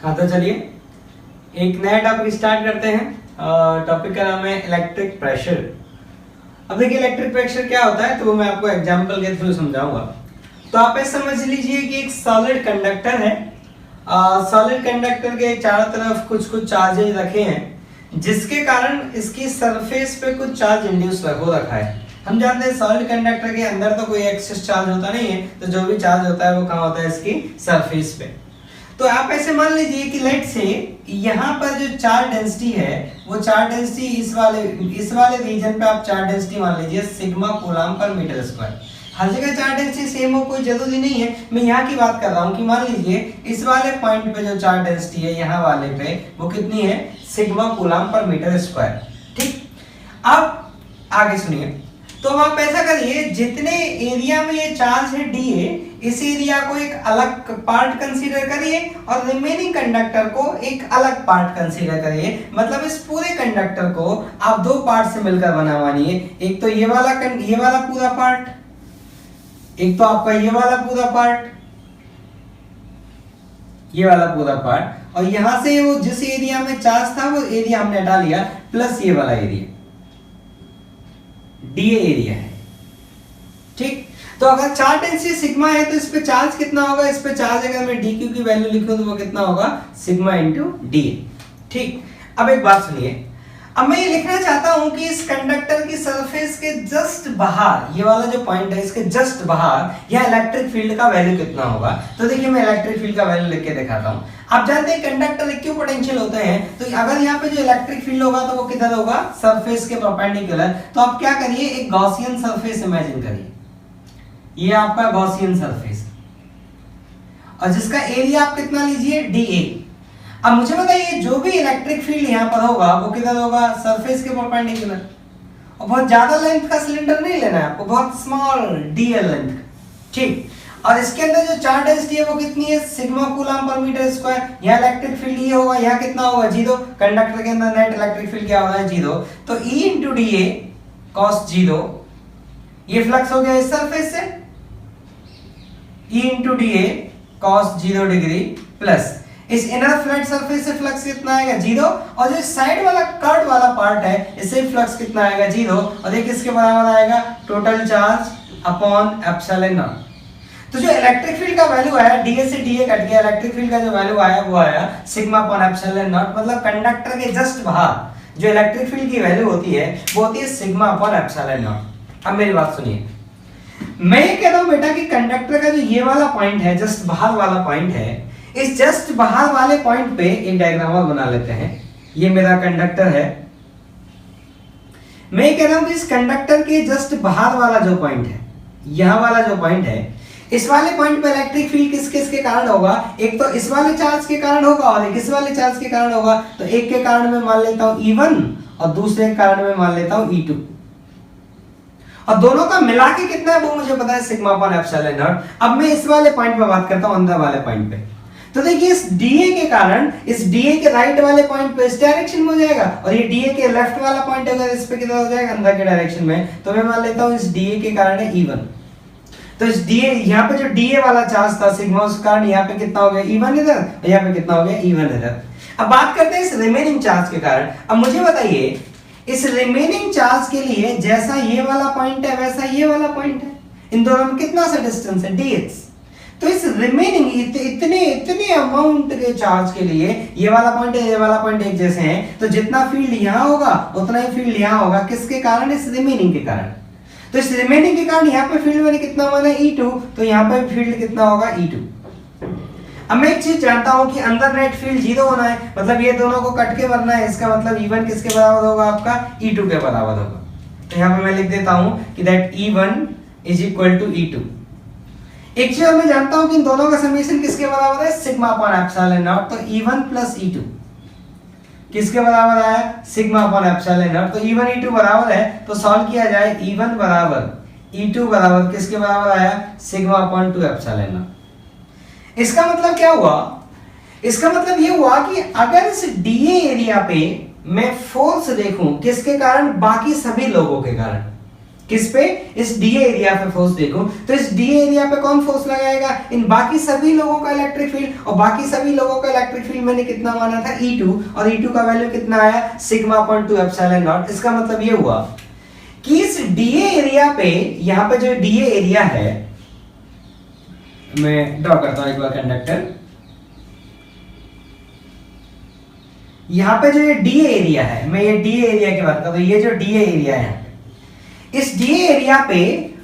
हाँ तो चलिए एक नया टॉपिक स्टार्ट करते हैं। टॉपिक का नाम है इलेक्ट्रिक प्रेशर। अब देखिए इलेक्ट्रिक प्रेशर क्या होता है तो वो मैं आपको एग्जांपल के थ्रू समझाऊंगा। तो आप ऐसे समझ लीजिए कि एक सॉलिड कंडक्टर है। सॉलिड कंडक्टर के चारों तरफ कुछ कुछ चार्जेज रखे हैं जिसके कारण इसकी सरफेस पे कुछ चार्ज इंड्यूस हो रखा है। हम जानते हैं सॉलिड कंडक्टर के अंदर तो कोई एक्सेस चार्ज होता नहीं है, तो जो भी चार्ज होता है वो कहाँ होता है, इसकी सरफेस पे। तो आप ऐसे मान लीजिए कि लेट से यहाँ पर जो चार्ज डेंसिटी है वो चार्ज डेंसिटी इस वाले रीजन पे आप चार्ज डेंसिटी मान लीजिए सिग्मा कूलम पर मीटर स्क्वायर। हर जगह चार्ज डेंसिटी सेम हो कोई जरूरी नहीं है। मैं यहाँ की बात कर रहा हूँ कि मान लीजिए इस वाले पॉइंट पे जो चार्ज डेंसिटी है यहाँ वाले पे वो कितनी है, सिग्मा कूलम पर मीटर स्क्वायर। ठीक, अब आगे सुनिए। तो आप ऐसा करिए, जितने एरिया में ये चार्ज है डीए, इस एरिया को एक अलग पार्ट कंसीडर करिए और रिमेनिंग कंडक्टर को एक अलग पार्ट कंसीडर करिए। मतलब इस पूरे कंडक्टर को आप दो पार्ट से मिलकर बना मानिए। एक तो ये वाला पूरा पार्ट, एक तो आपका ये वाला पूरा पार्ट, ये वाला पूरा पार्ट, और यहां से वो जिस एरिया में चार्ज था वो एरिया हमने हटा लिया, प्लस ये वाला एरिया डीए एरिया है। ठीक, तो अगर चार्ज डेंसिटी सिग्मा है तो इस पे चार्ज कितना होगा, इस पे चार्ज अगर मैं डी क्यू की वैल्यू लिखूं तो वो कितना होगा, सिग्मा इंटू डी। ठीक, अब एक बात सुनिए। अब मैं ये लिखना चाहता हूं कि इस कंडक्टर की सरफेस के जस्ट बाहर, ये वाला जो पॉइंट है इसके जस्ट बाहर यह इलेक्ट्रिक फील्ड का वैल्यू कितना होगा। तो देखिए मैं इलेक्ट्रिक फील्ड का वैल्यू लिख के दिखाता हूं। आप जानते हैं कंडक्टर इक्विपोटेंशियल होते हैं, तो अगर यहाँ पे जो इलेक्ट्रिक फील्ड होगा तो वो किधर होगा, सरफेस के परपेंडिकुलर। तो आप क्या करिए, एक गॉसियन सरफेस इमेजिन करिए। ये आपका गॉसियन सरफेस और जिसका एरिया आप कितना लीजिए, डीए। अब मुझे बताइए जो भी इलेक्ट्रिक फील्ड यहाँ पर होगा वो किधर होगा, सरफेस के परपेंडिकुलर। और बहुत ज्यादा लेंथ का सिलेंडर नहीं लेना है आपको, बहुत स्मॉल डीएल लेंथ। ठीक, और इसके अंदर जो चार्ज डेंसिटी है वो कितनी है, सिग्मा कूलम पर मीटर स्क्वायर। यहाँ इलेक्ट्रिक फील्ड ये होगा, यहाँ कितना होगा, जीरो। कंडक्टर के अंदर नेट इलेक्ट्रिक फील्ड क्या होगा है, जीरो। तो E into D A cos zero, ये फ्लक्स हो गया इस सरफेस से, E into D A cos zero degree, plus इस इनर फ्लैट सरफेस से फ्लक्स कितना आएगा, जीरो। और जो साइड वाला कर्व वाला पार्ट है इससे फ्लक्स कितना आएगा, जीरो। और ये किसके बराबर आएगा, total charge upon epsilon not. तो जो इलेक्ट्रिक फील्ड का वैल्यू आया, डीए से डीए कट गया, इलेक्ट्रिक फील्ड का जो वैल्यू आया वो आया सिग्मा अपॉन एप्सिलॉन नॉट। मतलब कंडक्टर के जस्ट बाहर जो इलेक्ट्रिक फील्ड की वैल्यू होती है वो होती है सिग्मा अपॉन एप्सिलॉन नॉट। अब मेरी बात सुनिए, मैं ये कह रहा हूं बेटा कि कंडक्टर का जो ये वाला पॉइंट है, जस्ट बाहर वाला पॉइंट है, इस जस्ट बाहर वाले पॉइंट पे एक डायग्राम और बना लेते हैं। ये मेरा कंडक्टर है। मैं कह रहा हूं कि इस कंडक्टर के जस्ट बाहर वाला जो पॉइंट है, यहां वाला जो पॉइंट है, इस वाले पॉइंट पे इलेक्ट्रिक फील्ड किसके कारण होगा, एक तो इस वाले चार्ज के कारण होगा और एक इस वाले चार्ज के कारण होगा। तो एक के कारण मैं मान लेता हूं E1 और दूसरे के कारण मैं मान लेता हूं E2, और दोनों का मिला के कितना है वो मुझे पता है, सिग्मा अपॉन एप्सिलॉन नॉट। अब मैं इस वाले पॉइंट पे बात करता हूं, अंदर वाले पॉइंट पे। तो देखिए इस डीए के कारण, इस डीए के राइट वाले पॉइंट पे इस डायरेक्शन में हो जाएगा, और ये डीए के लेफ्ट वाला पॉइंट अगर इस पे किधर हो जाएगा, अंदर के डायरेक्शन में। तो मैं मान लेता हूं इस डीए के कारण है E1। तो इस डीए, यहाँ पे जो डीए वाला चार्ज था सिग्मा, उस कारण यहाँ पे कितना हो गया, E1 इधर, और यहाँ पे कितना हो गया, E1 इधर। अब बात करते हैं इस रिमेनिंग चार्ज के कारण। अब मुझे बताइए इस रिमेनिंग चार्ज के लिए जैसा ये वाला पॉइंट है वैसा ये वाला पॉइंट है, इन दोनों में कितना सा डिस्टेंस है, dx। तो इस रिमेनिंग इतने अमाउंट के चार्ज के लिए ये वाला पॉइंट है, ये वाला पॉइंट एक जैसे हैं, तो जितना फील्ड यहाँ होगा उतना ही फील्ड यहाँ होगा। किसके कारण, इस रिमेनिंग के कारण। तो इस रिमेनिंग के कारण यहाँ पे फील्ड मैंने कितना माना, E2, तो यहाँ पे फील्ड कितना होगा, E2। अब मैं एक चीज जानता हूं कि अंदर नेट फील्ड जीरो होना है, मतलब ये दोनों को कट के बनना है। इसका मतलब E1 किसके बराबर होगा, आपका E2 के बराबर होगा। तो यहाँ पे मैं लिख देता हूं कि that E1 is equal to E2। एक चीज मैं जानता हूं कि इन दोनों का समेशन किसके बराबर है, सिग्मा अपॉन एप्सिलॉन नॉट। तो E1 प्लस E2 किसके बराबर आया, सिग्मा अपॉन एप्सिलॉन नॉट। तो E1 E2 बराबर है, तो सॉल्व किया जाए, E1 बराबर E2 बराबर किसके बराबर आया, सिग्मा अपॉन 2 एप्सिलॉन नॉट। इसका मतलब क्या हुआ, इसका मतलब ये हुआ कि अगर इस डीए एरिया पे मैं फोर्स देखूं किसके कारण, बाकी सभी लोगों के कारण, किस पे? इस डी एरिया पे फोर्स देखूं तो इस डी एरिया पे कौन फोर्स लगाएगा? इन बाकी सभी लोगों का इलेक्ट्रिक फील्ड, और बाकी सभी लोगों का इलेक्ट्रिक फील्ड मैंने कितना माना था? E2, और E2 का वैल्यू कितना आया? Sigma upon 2 epsilon not. इसका मतलब ये हुआ कि इस डीए एरिया पे, यहां पे जो डीए एरिया है, मैं ड्रॉ करता हूं एक बार कंडक्टर, यहां पे जो ये डीए एरिया है, मैं ये डीए एरिया की बात करता हूं, ये जो डीए एरिया है, इस डीए एरिया पे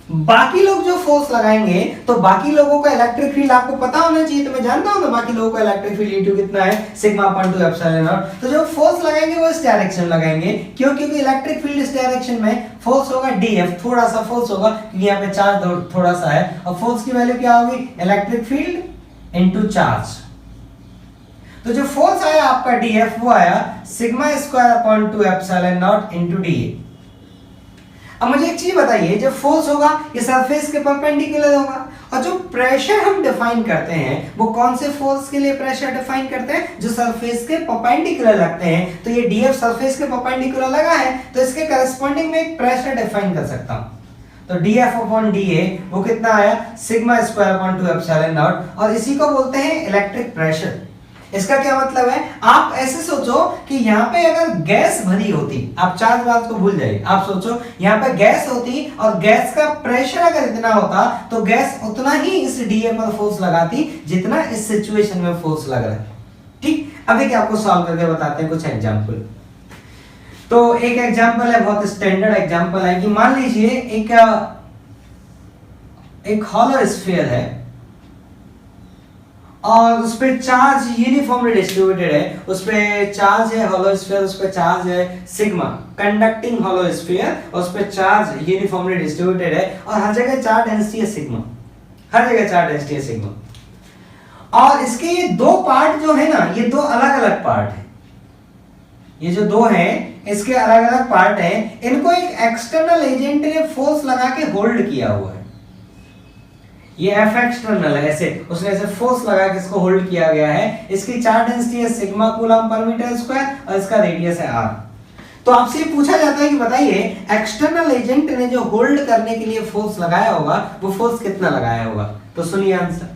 बाकी लोग जो फोर्स लगाएंगे तो बाकी लोगों का इलेक्ट्रिक फील्ड आपको पता होना चाहिए। तो मैं जानता हूं ना बाकी लोगों का इलेक्ट्रिक फील्ड E2 कितना है? Sigma upon 2 epsilon not. तो जो फोर्स लगाएंगे वो इस डायरेक्शन में लगाएंगे। क्यों? क्योंकि इलेक्ट्रिक फील्ड इस डायरेक्शन में, फोर्स होगा DF, थोड़ा सा फोर्स होगा क्योंकि यहाँ पे चार्ज थोड़ा सा है, और फोर्स की वैल्यू क्या होगी? Electric field into charge. तो जो फोर्स आया आपका DF वो आया sigma square upon 2 epsilon nought into DA। अब मुझे एक चीज बताइए, जो फोर्स होगा ये सरफेस के परपेंडिकुलर होगा, और जो प्रेशर हम डिफाइन करते हैं वो कौन से फोर्स के लिए प्रेशर डिफाइन करते हैं? जो सरफेस के परपेंडिकुलर लगते हैं। तो ये DF सरफेस के परपेंडिकुलर लगा है तो इसके करस्पॉन्डिंग में एक प्रेशर डिफाइन कर सकता हूं। तो DF अपॉन DA वो कितना आया? Sigma square upon 2 epsilon not, और इसी को बोलते हैं इलेक्ट्रिक प्रेशर। इसका क्या मतलब है? आप ऐसे सोचो कि यहाँ पे अगर गैस भरी होती, आप चार्ज बात को भूल जाइए, आप सोचो यहाँ पे गैस होती और गैस का प्रेशर अगर इतना होता तो गैस उतना ही इस डीए पर फोर्स लगाती जितना इस सिचुएशन में फोर्स लग रहा है। ठीक, अब देखिए आपको सॉल्व करके बताते हैं कुछ एग्जांपल। तो एक एग्जांपल है, बहुत स्टैंडर्ड एग्जांपल है कि मान लीजिए एक हॉलो स्फीयर है और उस पे चार्ज यूनिफॉर्मली डिस्ट्रीब्यूटेड है, उस पे चार्ज है हॉलो स्फीयर, उस पे चार्ज है सिग्मा, कंडक्टिंग हॉलो स्फीयर, और उस पे चार्ज यूनिफॉर्मली डिस्ट्रीब्यूटेड है, और हर जगह चार्ज डेंसिटी है सिग्मा, हर जगह चार्ज डेंसिटी है सिग्मा। और इसके ये दो पार्ट जो है ना, ये दो अलग अलग पार्ट है, ये जो दो हैं इसके अलग अलग पार्ट हैं, इनको एक एक्सटर्नल एजेंट ने फोर्स लगा के होल्ड किया हुआ है। ये F एक्सटर्नल है, ऐसे उसने ऐसे फोर्स लगा के इसको होल्ड किया गया है। इसकी चार्ज डेंसिटी है सिग्मा कूलम पर मीटर स्क्वायर, और इसका रेडियस है r। तो आपसे पूछा जाता है कि बताइए एक्सटर्नल एजेंट ने जो होल्ड करने के लिए फोर्स लगाया होगा वो फोर्स कितना लगाया होगा? तो सुनिए आंसर।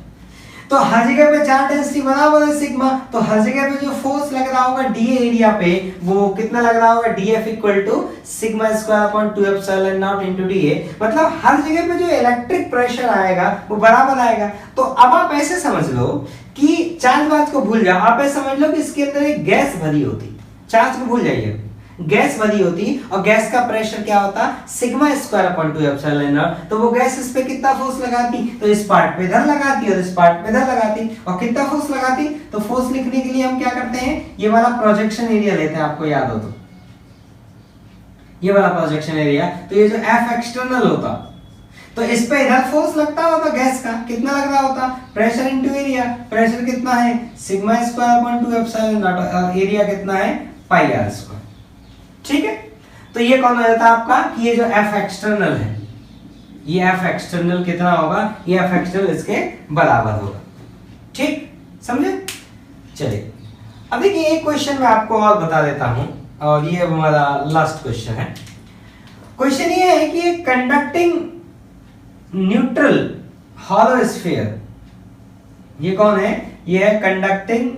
तो हर जगह पे चार्ज डेंसिटी बराबर है सिग्मा, तो हर जगह पे जो फोर्स लग रहा होगा डी एरिया पे वो कितना लग रहा होगा? DF equal to sigma square upon 2 epsilon nought into DA। मतलब हर जगह पे जो इलेक्ट्रिक प्रेशर आएगा वो बराबर आएगा। तो अब आप ऐसे समझ लो कि चार्ज बात को भूल जाओ, आप ऐसे समझ लो कि इसके अंदर एक गैस भरी होती, चार्ज को भूल जाइए, गैस भरी होती और गैस का प्रेशर क्या होता? Sigma square upon 2 epsilon not. तो वो गैस इस पे कितना फोर्स लगाती? तो इस पार्ट पे इधर लगाती और इस पार्ट पे इधर लगाती। और कितना फोर्स लगाती? तो फोर्स लिखने के लिए हम क्या करते हैं, ये वाला प्रोजेक्शन एरिया लेते हैं, आपको याद हो तो ये वाला प्रोजेक्शन एरिया। तो ये जो F एक्सटर्नल होता तो इस पे इधर फोर्स लगता होता गैस का, कितना लग रहा होता? Pressure into area. प्रेशर कितना है? Sigma square upon 2 epsilon not, area कितना है? पाई r स्क्वायर। ठीक है, तो ये कौन हो जाता है आपका कि ये जो F एक्सटर्नल है, ये F एक्सटर्नल कितना होगा? ये F एक्सटर्नल इसके बराबर होगा। ठीक, समझे? चलिए अब देखिए एक क्वेश्चन मैं आपको और बता देता हूं, और ये हमारा लास्ट क्वेश्चन है। क्वेश्चन ये है कि एक कंडक्टिंग न्यूट्रल हॉलो स्फीयर, ये कौन है? ये है कंडक्टिंग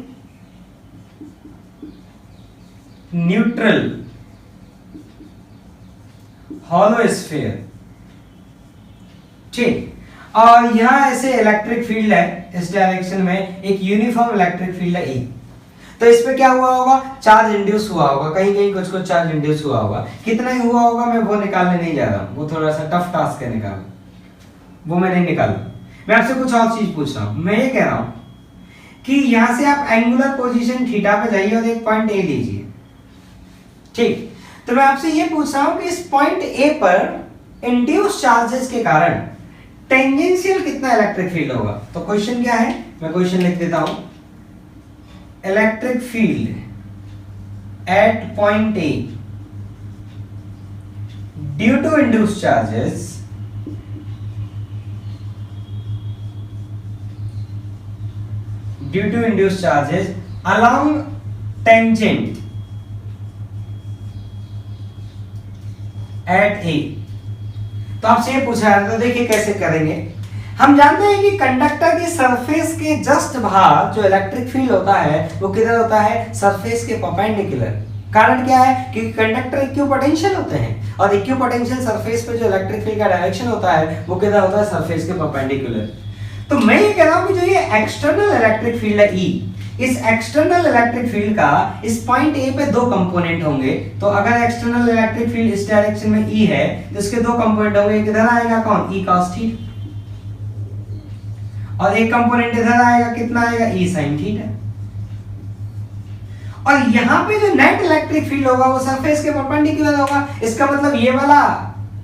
न्यूट्रल हॉलो स्फीयर। ठीक, और यहां ऐसे इलेक्ट्रिक फील्ड है इस डायरेक्शन में, एक यूनिफॉर्म इलेक्ट्रिक फील्ड है E। तो इस पे क्या हुआ होगा? चार्ज इंड्यूस हुआ होगा, कहीं कहीं कुछ कुछ चार्ज इंड्यूस हुआ होगा। कितना ही हुआ होगा मैं वो निकालने नहीं जा रहा हूं, वो थोड़ा सा टफ टास्क है निकालना, वो मैं नहीं निकाल। मैं आपसे कुछ और चीज पूछ रहा हूं। मैं ये कह रहा हूं कि यहां से आप एंगुलर पोजीशन थीटा पे जाइए और एक पॉइंट ए लीजिए। ठीक, तो मैं आपसे ये पूछ रहा हूं कि इस पॉइंट ए पर इंड्यूस चार्जेस के कारण टेंजेंशियल कितना इलेक्ट्रिक फील्ड होगा? तो क्वेश्चन क्या है, मैं क्वेश्चन लिख देता हूं। Electric field at point A due to induce charges along tangent at A तो आपसे ये पूछा है, तो देखिए कैसे करेंगे। हम जानते हैं कि कंडक्टर की सरफेस के जस्ट बाहर जो इलेक्ट्रिक फील्ड होता है वो किधर होता है, सरफेस के परपेंडिकुलर। कारण क्या है कि कंडक्टर इक्विपोटेंशियल होते हैं और इक्विपोटेंशियल सरफेस पे जो इलेक्ट्रिक फील्ड का डायरेक्शन होता है वो किधर होता है, सरफेस के परपेंडिकुलर। तो मैं ये कह रहा हूं कि जो ये एक्सटर्नल इलेक्ट्रिक फील्ड है E, इस एक्सटर्नल इलेक्ट्रिक फील्ड का इस पॉइंट ए पे दो कंपोनेंट होंगे। तो अगर एक्सटर्नल इलेक्ट्रिक फील्ड इस डायरेक्शन में E है तो इसके दो कंपोनेंट होंगे, किधर आएगा कौन, E cos थीटा, और एक कंपोनेंट इधर आएगा, कितना आएगा, E sin थीटा। और यहां पे जो नेट इलेक्ट्रिक फील्ड होगा वो सरफेस के परपेंडिकुलर होगा। इसका मतलब ये वाला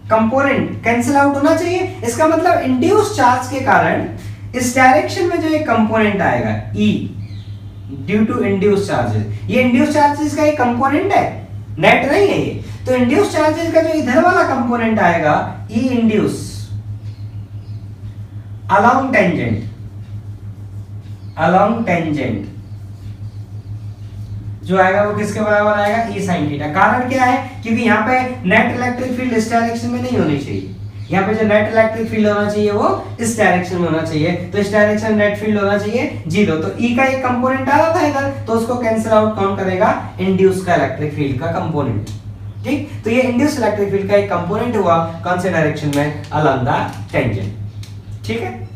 कंपोनेंट कैंसिल आउट होना चाहिए। इसका मतलब इंड्यूस चार्ज के कारण इस डायरेक्शन में जो एक कंपोनेंट आएगा E due to induce charges, ये इंड्यूस चार्जेस का एक कंपोनेंट है, नेट नहीं है ये। तो इंड्यूस चार्जेस का जो इधर वाला कंपोनेंट आएगा E इंड्यूस अलोंग टेंजेंट जो आएगा वो किसके बराबर आएगा, E sin थीटा। कारण क्या है, क्योंकि यहाँ पे नेट इलेक्ट्रिक फील्ड इस डायरेक्शन में नहीं होनी चाहिए, यहाँ पे जो नेट इलेक्ट्रिक फील्ड होना चाहिए वो इस डायरेक्शन में होना चाहिए। तो इस डायरेक्शन में नेट फील्ड होना चाहिए 0। तो E का एक कंपोनेंट आ रहा था इधर, तो उसको कैंसिल आउट कौन करेगा, इंड्यूस का इलेक्ट्रिक फील्ड का कंपोनेंट। ठीक, तो ये इंड्यूस इलेक्ट्रिक फील्ड का एक कंपोनेंट हुआ कौन से डायरेक्शन में, अलोंग द टेंजेंट। ठीक है।